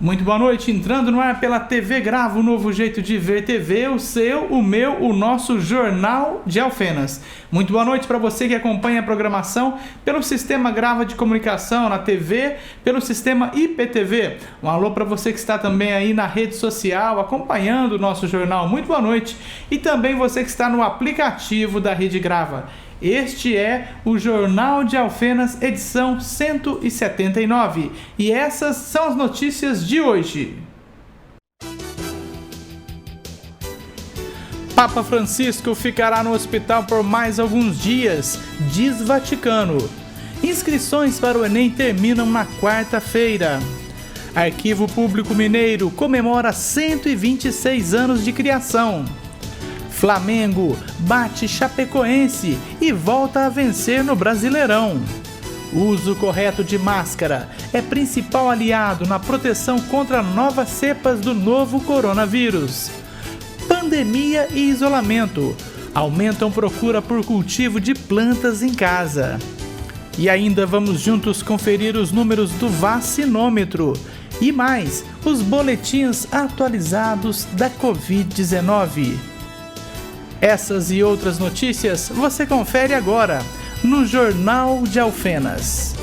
Muito boa noite, entrando no ar pela TV Grava, o novo jeito de ver TV, o seu, o meu, o nosso Jornal de Alfenas. Muito boa noite para você que acompanha a programação pelo sistema Grava de Comunicação na TV, pelo sistema IPTV. Um alô para você que está também aí na rede social acompanhando o nosso jornal. Muito boa noite. E também você que está no aplicativo da Rede Grava. Este é o Jornal de Alfenas, edição 179. E essas são as notícias de hoje. Papa Francisco ficará no hospital por mais alguns dias, diz Vaticano. Inscrições para o Enem terminam na quarta-feira. Arquivo Público Mineiro comemora 126 anos de criação. Flamengo bate Chapecoense e volta a vencer no Brasileirão. Uso correto de máscara é principal aliado na proteção contra novas cepas do novo coronavírus. Pandemia e isolamento aumentam procura por cultivo de plantas em casa. E ainda vamos juntos conferir os números do vacinômetro e mais os boletins atualizados da Covid-19. Essas e outras notícias você confere agora no Jornal de Alfenas.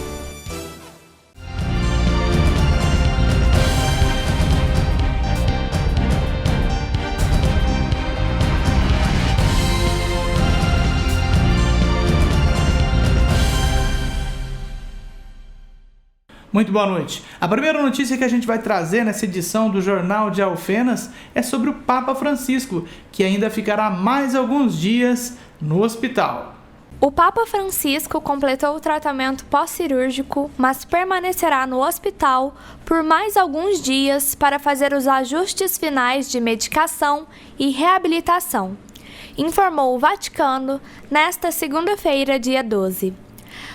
Muito boa noite. A primeira notícia que a gente vai trazer nessa edição do Jornal de Alfenas é sobre o Papa Francisco, que ainda ficará mais alguns dias no hospital. O Papa Francisco completou o tratamento pós-cirúrgico, mas permanecerá no hospital por mais alguns dias para fazer os ajustes finais de medicação e reabilitação, informou o Vaticano nesta segunda-feira, dia 12.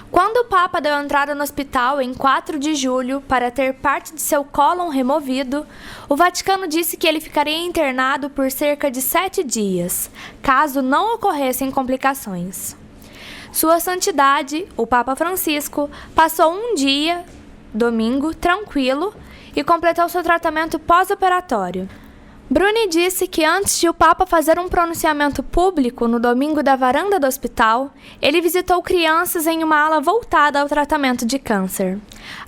Quando o Papa deu entrada no hospital em 4 de julho para ter parte de seu cólon removido, o Vaticano disse que ele ficaria internado por cerca de 7 dias, caso não ocorressem complicações. Sua Santidade, o Papa Francisco, passou um dia, domingo, tranquilo e completou seu tratamento pós-operatório. Bruni disse que antes de o Papa fazer um pronunciamento público no domingo da varanda do hospital, ele visitou crianças em uma ala voltada ao tratamento de câncer.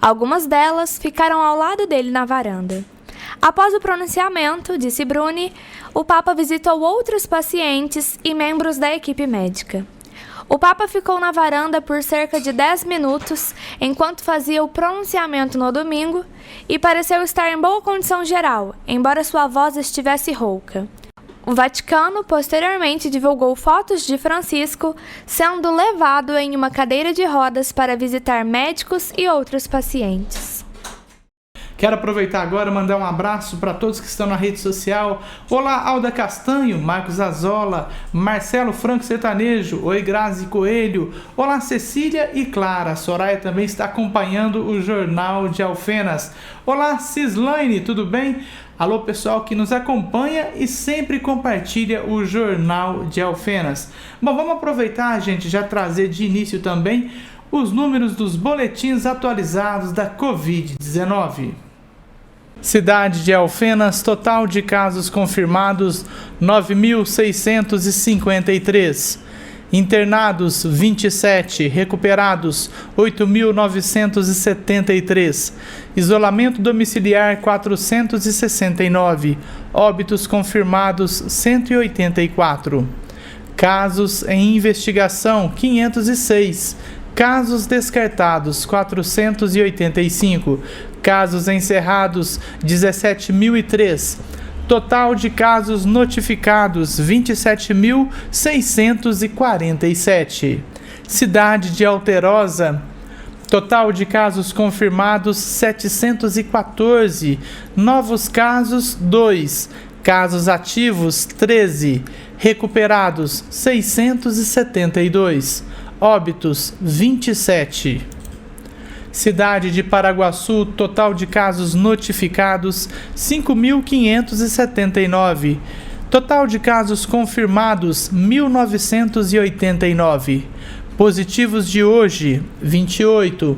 Algumas delas ficaram ao lado dele na varanda. Após o pronunciamento, disse Bruni, o Papa visitou outros pacientes e membros da equipe médica. O Papa ficou na varanda por cerca de 10 minutos enquanto fazia o pronunciamento no domingo e pareceu estar em boa condição geral, embora sua voz estivesse rouca. O Vaticano posteriormente divulgou fotos de Francisco sendo levado em uma cadeira de rodas para visitar médicos e outros pacientes. Quero aproveitar agora e mandar um abraço para todos que estão na rede social. Olá, Alda Castanho, Marcos Azola, Marcelo Franco Sertanejo, oi Grazi Coelho, olá Cecília e Clara. Soraya também está acompanhando o Jornal de Alfenas. Olá Cislaine, tudo bem? Alô pessoal que nos acompanha e sempre compartilha o Jornal de Alfenas. Bom, vamos aproveitar, gente, já trazer de início também os números dos boletins atualizados da Covid-19. Cidade de Alfenas, total de casos confirmados 9.653. Internados 27, recuperados 8.973. Isolamento domiciliar 469. Óbitos confirmados 184. Casos em investigação 506. Casos descartados 485. Casos encerrados 17.003. Total de casos notificados 27.647. Cidade de Alterosa. Total de casos confirmados 714. Novos casos 2. Casos ativos 13. Recuperados 672. Óbitos 27. Cidade de Paraguaçu, total de casos notificados 5.579. Total de casos confirmados 1.989. Positivos de hoje 28.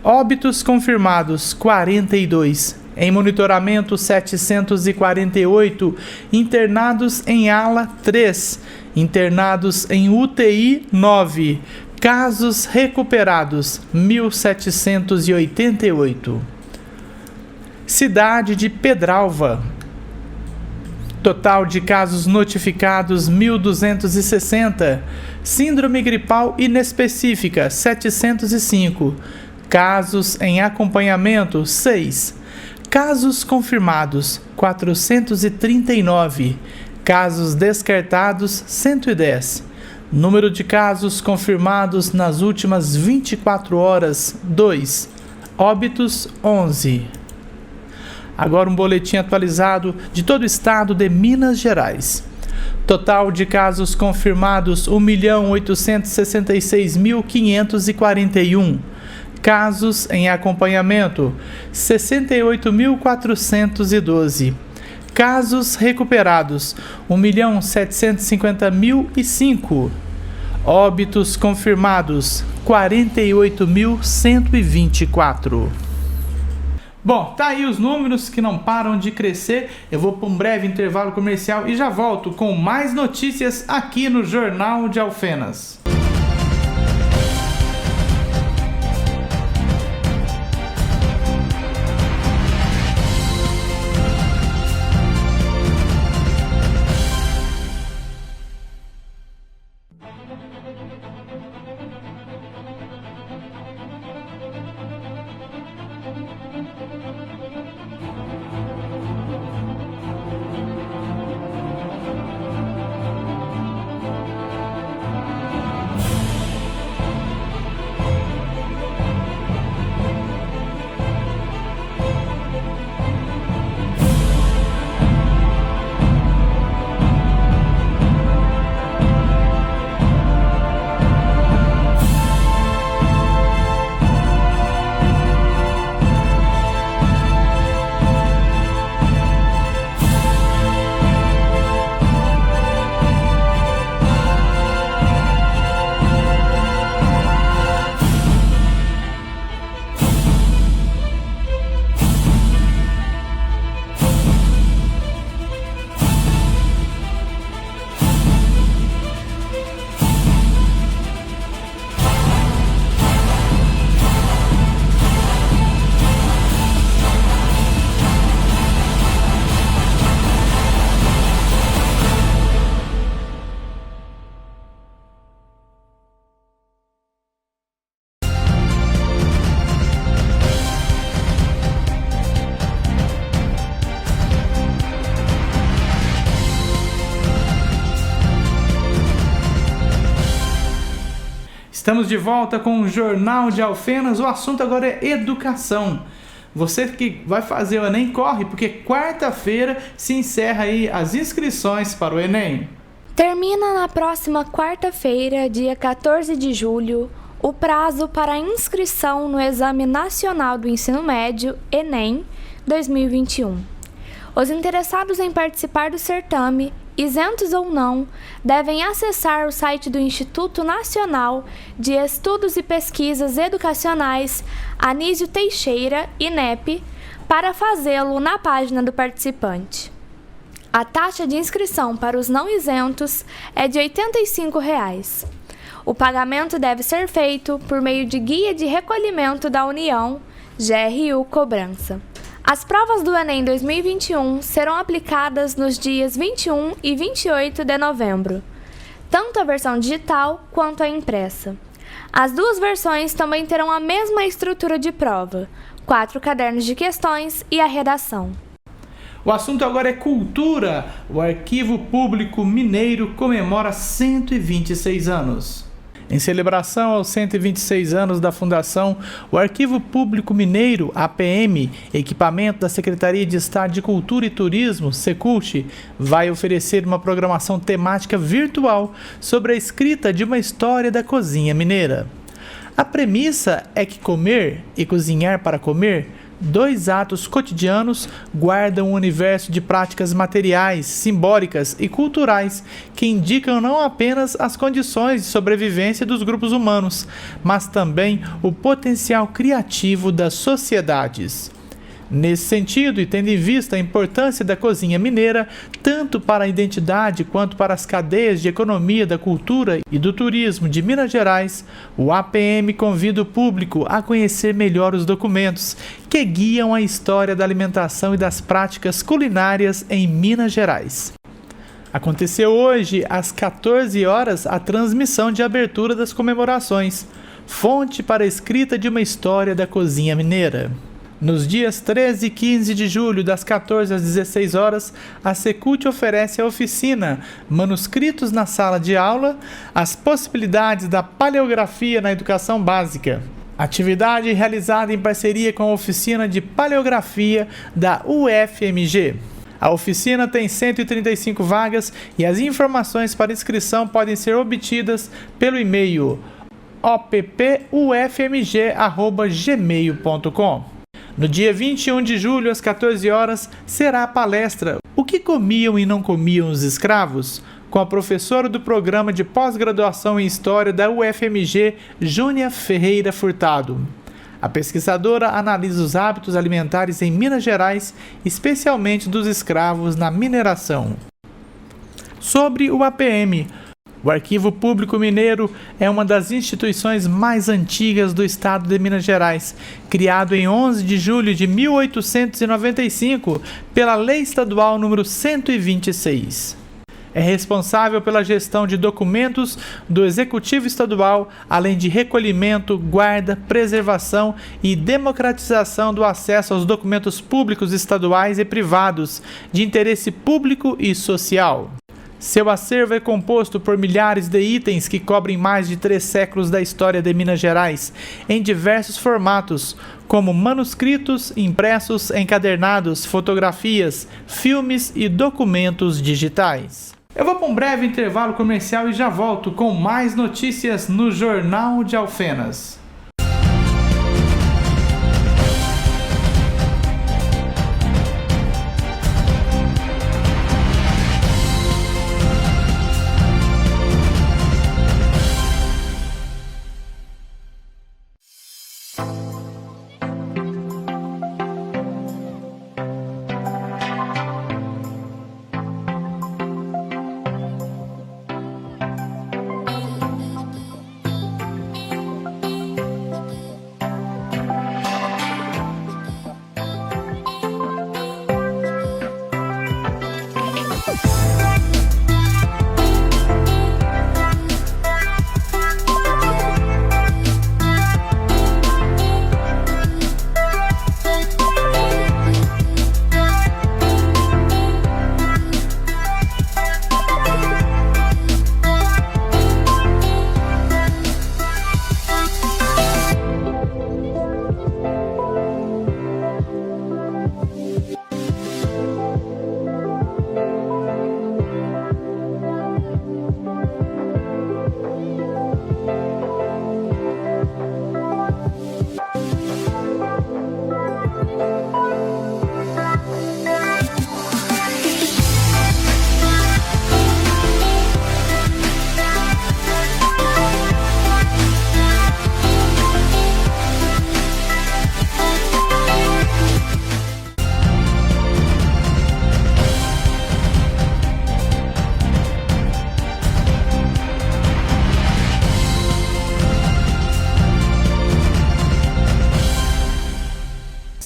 Óbitos confirmados 42. Em monitoramento, 748. Internados em ala, 3. Internados em UTI, 9. Casos recuperados, 1.788. Cidade de Pedralva. Total de casos notificados, 1.260. Síndrome gripal inespecífica, 705. Casos em acompanhamento, 6. Casos confirmados, 439. Casos descartados, 110. Número de casos confirmados nas últimas 24 horas, 2. Óbitos, 11. Agora um boletim atualizado de todo o estado de Minas Gerais. Total de casos confirmados, 1.866.541. Casos em acompanhamento, 68.412. Casos recuperados, 1.750.005. Óbitos confirmados, 48.124. Bom, tá aí os números que não param de crescer. Eu vou para um breve intervalo comercial e já volto com mais notícias aqui no Jornal de Alfenas. Estamos de volta com o Jornal de Alfenas. O assunto agora é educação. Você que vai fazer o Enem, corre, porque quarta-feira se encerra aí as inscrições para o Enem. Termina na próxima quarta-feira, dia 14 de julho, o prazo para a inscrição no Exame Nacional do Ensino Médio, Enem, 2021. Os interessados em participar do certame, isentos ou não, devem acessar o site do Instituto Nacional de Estudos e Pesquisas Educacionais Anísio Teixeira, INEP, para fazê-lo na página do participante. A taxa de inscrição para os não isentos é de R$ 85. O pagamento deve ser feito por meio de Guia de Recolhimento da União, GRU Cobrança. As provas do Enem 2021 serão aplicadas nos dias 21 e 28 de novembro, tanto a versão digital quanto a impressa. As duas versões também terão a mesma estrutura de prova, 4 cadernos de questões e a redação. O assunto agora é cultura. O Arquivo Público Mineiro comemora 126 anos. Em celebração aos 126 anos da fundação, o Arquivo Público Mineiro, APM, equipamento da Secretaria de Estado de Cultura e Turismo, SECULT, vai oferecer uma programação temática virtual sobre a escrita de uma história da cozinha mineira. A premissa é que comer e cozinhar para comer, 2 atos cotidianos, guardam um universo de práticas materiais, simbólicas e culturais que indicam não apenas as condições de sobrevivência dos grupos humanos, mas também o potencial criativo das sociedades. Nesse sentido, e tendo em vista a importância da cozinha mineira, tanto para a identidade quanto para as cadeias de economia, da cultura e do turismo de Minas Gerais, o APM convida o público a conhecer melhor os documentos que guiam a história da alimentação e das práticas culinárias em Minas Gerais. Aconteceu hoje, às 14 horas, a transmissão de abertura das comemorações, fonte para a escrita de uma história da cozinha mineira. Nos dias 13 e 15 de julho, das 14 às 16 horas, a Secult oferece a oficina Manuscritos na Sala de Aula, as possibilidades da paleografia na educação básica. Atividade realizada em parceria com a Oficina de Paleografia da UFMG. A oficina tem 135 vagas e as informações para inscrição podem ser obtidas pelo e-mail oppufmg@gmail.com. No dia 21 de julho, às 14 horas, será a palestra O que comiam e não comiam os escravos? Com a professora do programa de pós-graduação em História da UFMG, Júnia Ferreira Furtado. A pesquisadora analisa os hábitos alimentares em Minas Gerais, especialmente dos escravos na mineração. Sobre o APM, o Arquivo Público Mineiro é uma das instituições mais antigas do estado de Minas Gerais, criado em 11 de julho de 1895 pela Lei Estadual nº 126. É responsável pela gestão de documentos do Executivo Estadual, além de recolhimento, guarda, preservação e democratização do acesso aos documentos públicos estaduais e privados de interesse público e social. Seu acervo é composto por milhares de itens que cobrem mais de 3 séculos da história de Minas Gerais, em diversos formatos, como manuscritos, impressos, encadernados, fotografias, filmes e documentos digitais. Eu vou para um breve intervalo comercial e já volto com mais notícias no Jornal de Alfenas.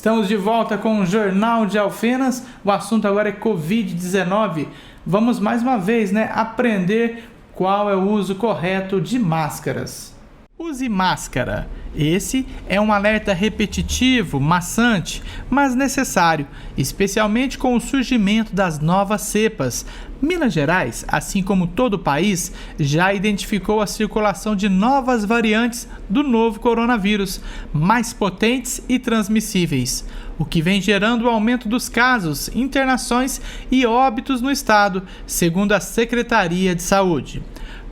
Estamos de volta com o Jornal de Alfenas. O assunto agora é Covid-19. Vamos mais uma vez, aprender qual é o uso correto de máscaras. Use máscara. Esse é um alerta repetitivo, maçante, mas necessário, especialmente com o surgimento das novas cepas. Minas Gerais, assim como todo o país, já identificou a circulação de novas variantes do novo coronavírus, mais potentes e transmissíveis, o que vem gerando o aumento dos casos, internações e óbitos no estado, segundo a Secretaria de Saúde.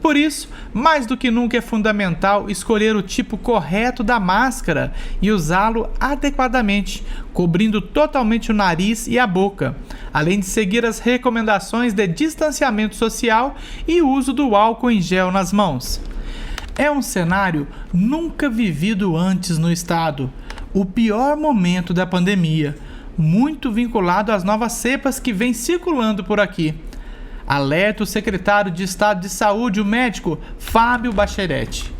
Por isso, mais do que nunca é fundamental escolher o tipo correto da máscara e usá-lo adequadamente, cobrindo totalmente o nariz e a boca, além de seguir as recomendações de distanciamento social e uso do álcool em gel nas mãos. É um cenário nunca vivido antes no estado, o pior momento da pandemia. muito vinculado às novas cepas que vêm circulando por aqui. Alerta o secretário de Estado de Saúde, o médico Fábio Bacheretti.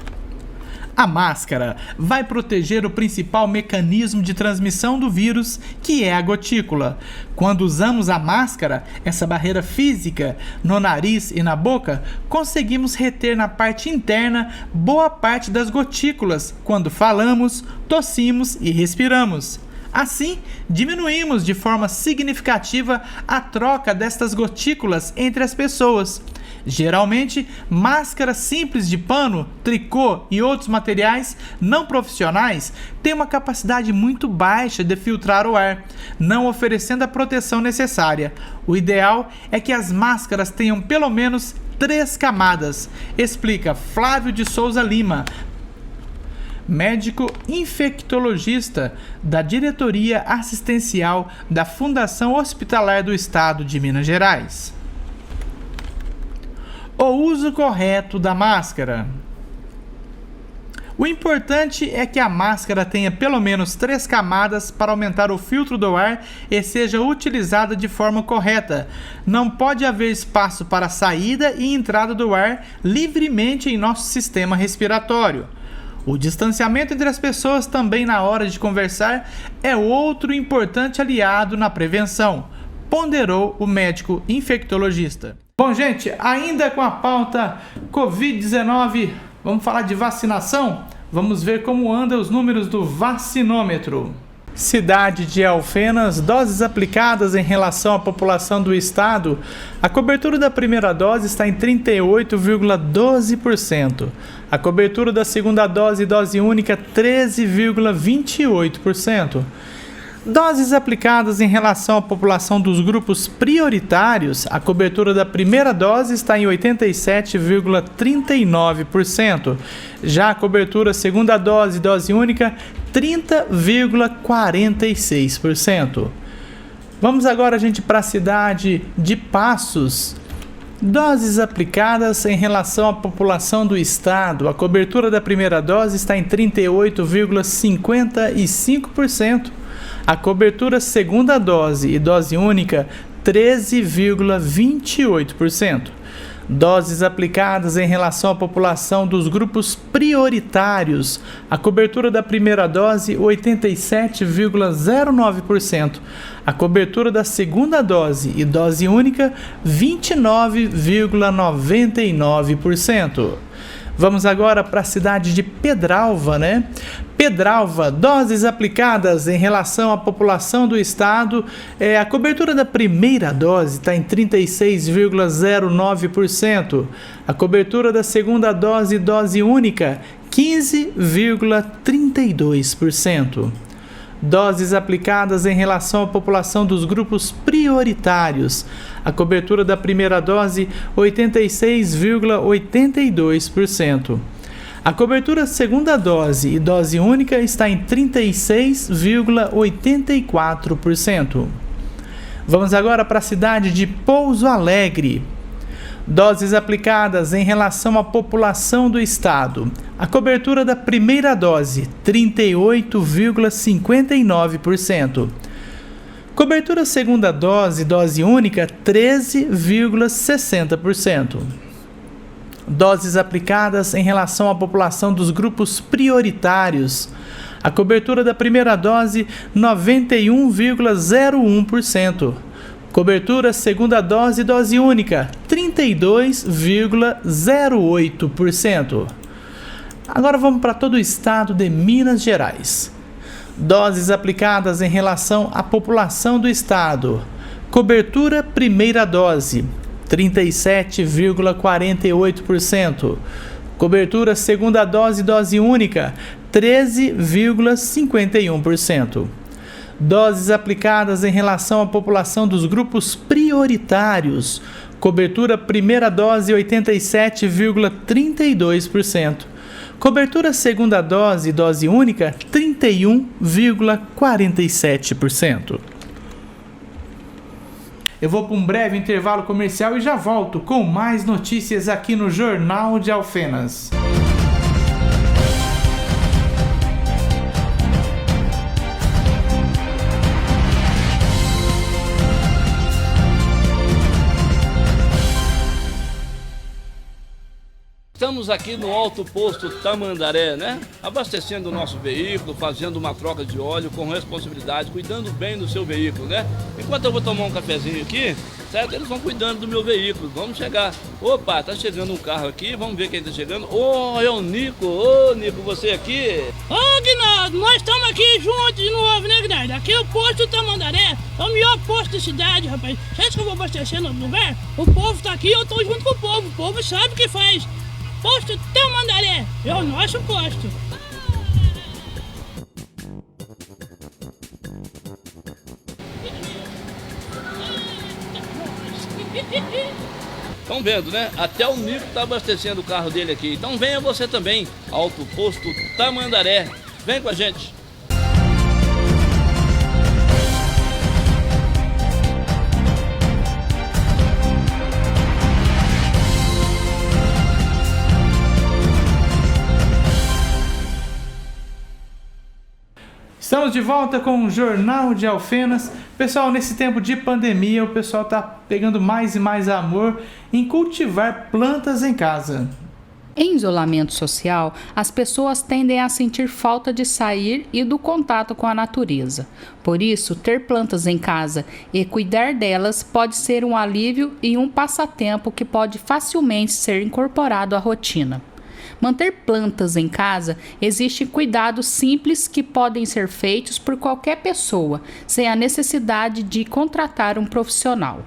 A máscara vai proteger o principal mecanismo de transmissão do vírus, que é a gotícula. Quando usamos a máscara, essa barreira física, no nariz e na boca, conseguimos reter na parte interna boa parte das gotículas quando falamos, tossimos e respiramos. Assim, diminuímos de forma significativa a troca destas gotículas entre as pessoas. Geralmente, máscaras simples de pano, tricô e outros materiais não profissionais têm uma capacidade muito baixa de filtrar o ar, não oferecendo a proteção necessária. O ideal é que as máscaras tenham pelo menos 3 camadas, explica Flávio de Souza Lima, médico infectologista da Diretoria Assistencial da Fundação Hospitalar do Estado de Minas Gerais. O uso correto da máscara. O importante é que a máscara tenha pelo menos 3 camadas para aumentar o filtro do ar e seja utilizada de forma correta. Não pode haver espaço para saída e entrada do ar livremente em nosso sistema respiratório. O distanciamento entre as pessoas também na hora de conversar é outro importante aliado na prevenção, ponderou o médico infectologista. Bom, gente, ainda com a pauta Covid-19, vamos falar de vacinação? Vamos ver como andam os números do vacinômetro. Cidade de Alfenas, doses aplicadas em relação à população do estado, a cobertura da primeira dose está em 38,12%. A cobertura da segunda dose e dose única, 13,28%. Doses aplicadas em relação à população dos grupos prioritários, a cobertura da primeira dose está em 87,39%. Já a cobertura segunda dose e dose única, 30,46%. Vamos agora, gente, para a cidade de Passos. Doses aplicadas em relação à população do estado, a cobertura da primeira dose está em 38,55%. A cobertura segunda dose e dose única, 13,28%. Doses aplicadas em relação à população dos grupos prioritários, a cobertura da primeira dose, 87,09%. A cobertura da segunda dose e dose única, 29,99%. Vamos agora para a cidade de Pedralva, né? Pedralva, doses aplicadas em relação à população do estado, a cobertura da primeira dose está em 36,09%. A cobertura da segunda dose e dose única, 15,32%. Doses aplicadas em relação à população dos grupos prioritários. A cobertura da primeira dose, 86,82%. A cobertura segunda dose e dose única está em 36,84%. Vamos agora para a cidade de Pouso Alegre. Doses aplicadas em relação à população do estado. A cobertura da primeira dose, 38,59%. Cobertura segunda dose, dose única, 13,60%. Doses aplicadas em relação à população dos grupos prioritários. A cobertura da primeira dose, 91,01%. Cobertura segunda dose e dose única, 32,08%. Agora vamos para todo o estado de Minas Gerais. Doses aplicadas em relação à população do estado. Cobertura primeira dose, 37,48%. Cobertura segunda dose e dose única, 13,51%. Doses aplicadas em relação à população dos grupos prioritários. Cobertura primeira dose, 87,32%. Cobertura segunda dose e dose única, 31,47%. Eu vou para um breve intervalo comercial e já volto com mais notícias aqui no Jornal de Alfenas. estamos aqui no Alto Posto Tamandaré, né? Abastecendo o nosso veículo, fazendo uma troca de óleo com responsabilidade, cuidando bem do seu veículo, né? Enquanto eu vou tomar um cafezinho aqui, certo? Eles vão cuidando do meu veículo. Vamos chegar. Opa, tá chegando um carro aqui, vamos ver quem tá chegando. É o Nico. Nico, você aqui? Guinaldo, nós estamos aqui juntos de novo, né, Guinaldo? Aqui é o posto Tamandaré, é o melhor posto da cidade, rapaz. Você acha que eu vou abastecer no lugar? O povo tá aqui, eu tô junto com o povo sabe o que faz. Posto Tamandaré é o nosso posto. Estão vendo, né? Até o Nico tá abastecendo o carro dele aqui. Então venha você também, Alto Posto Tamandaré. Vem com a gente. Estamos de volta com o Jornal de Alfenas. Pessoal, nesse tempo de pandemia, o pessoal está pegando mais e mais amor em cultivar plantas em casa. Em isolamento social, as pessoas tendem a sentir falta de sair e do contato com a natureza. Por isso, ter plantas em casa e cuidar delas pode ser um alívio e um passatempo que pode facilmente ser incorporado à rotina. Manter plantas em casa exige cuidados simples que podem ser feitos por qualquer pessoa, sem a necessidade de contratar um profissional.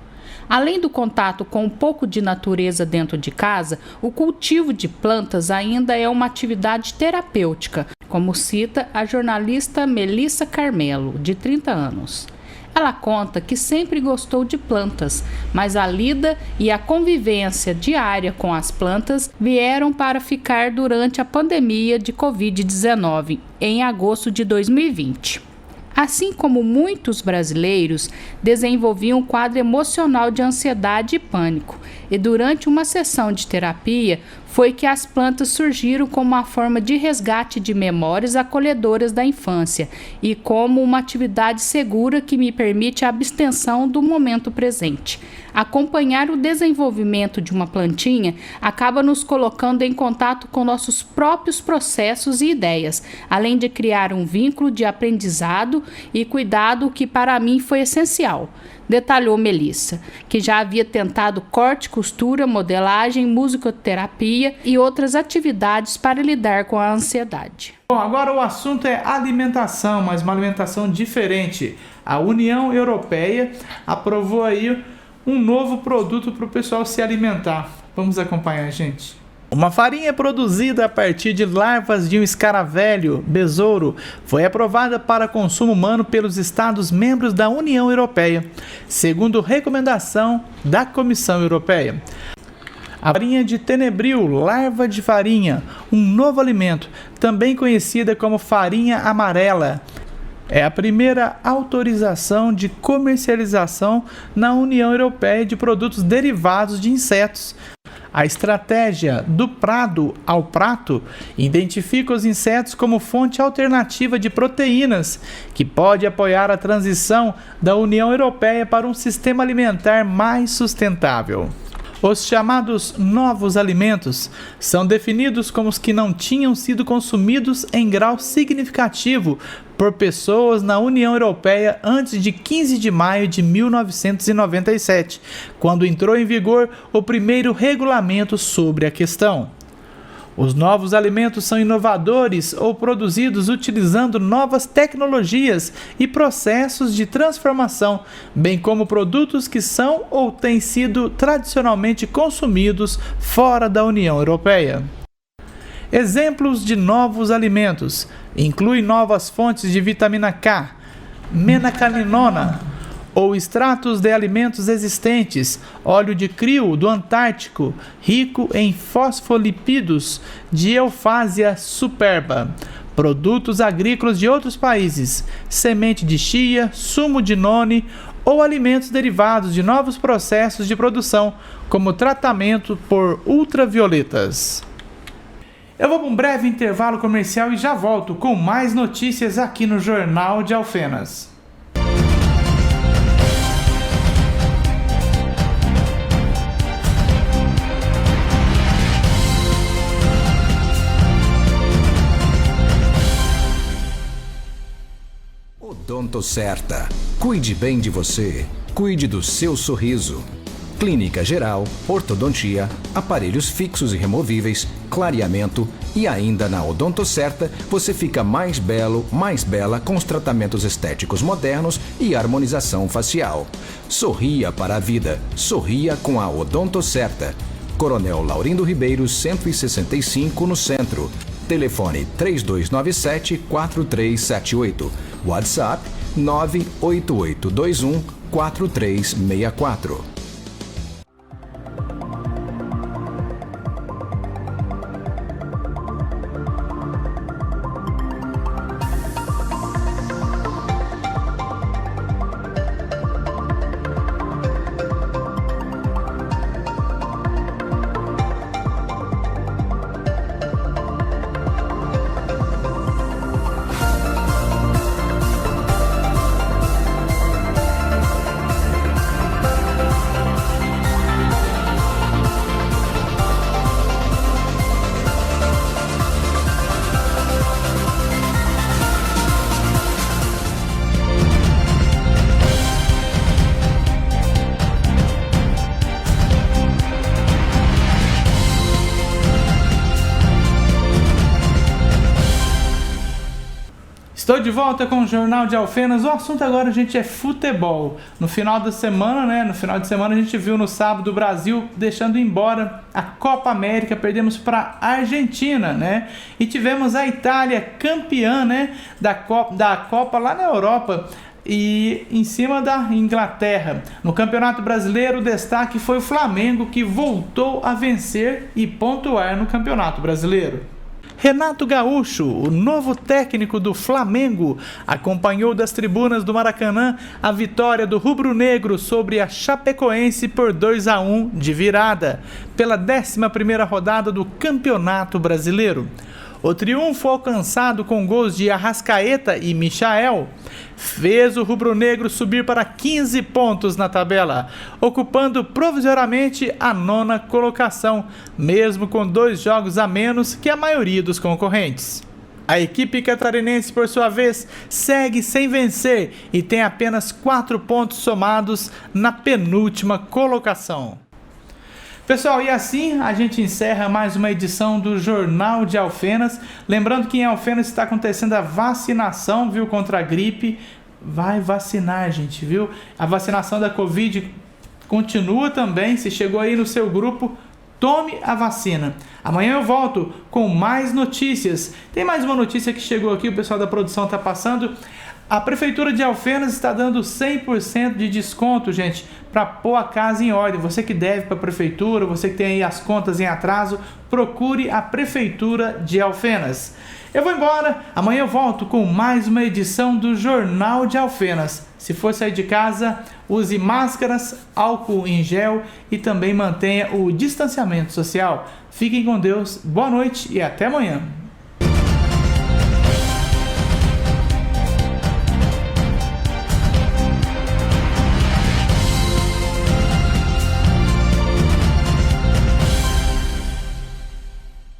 Além do contato com um pouco de natureza dentro de casa, o cultivo de plantas ainda é uma atividade terapêutica, como cita a jornalista Melissa Carmelo, de 30 anos. Ela conta que sempre gostou de plantas, mas a lida e a convivência diária com as plantas vieram para ficar durante a pandemia de Covid-19, em agosto de 2020. Assim como muitos brasileiros, desenvolviam um quadro emocional de ansiedade e pânico, e durante uma sessão de terapia foi que as plantas surgiram como uma forma de resgate de memórias acolhedoras da infância e como uma atividade segura que me permite a abstenção do momento presente. Acompanhar o desenvolvimento de uma plantinha acaba nos colocando em contato com nossos próprios processos e ideias, além de criar um vínculo de aprendizado e cuidado que para mim foi essencial, detalhou Melissa, que já havia tentado corte, costura, modelagem, musicoterapia e outras atividades para lidar com a ansiedade. Bom, agora o assunto é alimentação, mas uma alimentação diferente. A União Europeia aprovou aí um novo produto para o pessoal se alimentar. Vamos acompanhar, gente. Uma farinha produzida a partir de larvas de um escaravelho, besouro, foi aprovada para consumo humano pelos Estados-membros da União Europeia, segundo recomendação da Comissão Europeia. A farinha de tenebril, larva de farinha, um novo alimento, também conhecida como farinha amarela, é a primeira autorização de comercialização na União Europeia de produtos derivados de insetos. A estratégia do prado ao prato identifica os insetos como fonte alternativa de proteínas, que pode apoiar a transição da União Europeia para um sistema alimentar mais sustentável. Os chamados novos alimentos são definidos como os que não tinham sido consumidos em grau significativo por pessoas na União Europeia antes de 15 de maio de 1997, quando entrou em vigor o primeiro regulamento sobre a questão. Os novos alimentos são inovadores ou produzidos utilizando novas tecnologias e processos de transformação, bem como produtos que são ou têm sido tradicionalmente consumidos fora da União Europeia. Exemplos de novos alimentos incluem novas fontes de vitamina K, menacaninona, ou extratos de alimentos existentes, óleo de crio do Antártico, rico em fosfolipídios de Euphásia superba, produtos agrícolas de outros países, semente de chia, sumo de noni ou alimentos derivados de novos processos de produção, como tratamento por ultravioletas. Eu vou para um breve intervalo comercial e já volto com mais notícias aqui no Jornal de Alfenas. Odontocerta. Cuide bem de você. Cuide do seu sorriso. Clínica geral, ortodontia, aparelhos fixos e removíveis, clareamento e ainda na Odontocerta você fica mais belo, mais bela com os tratamentos estéticos modernos e harmonização facial. Sorria para a vida. Sorria com a Odontocerta. Coronel Laurindo Ribeiro, 165 no centro. Telefone 3297-4378. WhatsApp 98821-4364. Estou de volta com o Jornal de Alfenas. O assunto agora, gente, é futebol. No final da semana, né? No final de semana a gente viu no sábado o Brasil deixando embora a Copa América. Perdemos para a Argentina, né? E tivemos a Itália campeã, né? Da Copa lá na Europa. E em cima da Inglaterra. No Campeonato Brasileiro, o destaque foi o Flamengo, que voltou a vencer e pontuar no Campeonato Brasileiro. Renato Gaúcho, o novo técnico do Flamengo, acompanhou das tribunas do Maracanã a vitória do rubro-negro sobre a Chapecoense por 2-1 de virada, pela 11ª rodada do Campeonato Brasileiro. O triunfo, alcançado com gols de Arrascaeta e Michael, fez o rubro-negro subir para 15 pontos na tabela, ocupando provisoriamente a 9ª colocação, mesmo com 2 jogos a menos que a maioria dos concorrentes. A equipe catarinense, por sua vez, segue sem vencer e tem apenas 4 pontos somados na penúltima colocação. Pessoal, e assim a gente encerra mais uma edição do Jornal de Alfenas. Lembrando que em Alfenas está acontecendo a vacinação, viu, contra a gripe. Vai vacinar, gente, viu? A vacinação da Covid continua também. Se chegou aí no seu grupo, tome a vacina. Amanhã eu volto com mais notícias. Tem mais uma notícia que chegou aqui, o pessoal da produção está passando. A Prefeitura de Alfenas está dando 100% de desconto, gente, para pôr a casa em ordem. Você que deve para a Prefeitura, você que tem aí as contas em atraso, procure a Prefeitura de Alfenas. Eu vou embora, amanhã eu volto com mais uma edição do Jornal de Alfenas. Se for sair de casa, use máscaras, álcool em gel e também mantenha o distanciamento social. Fiquem com Deus, boa noite e até amanhã.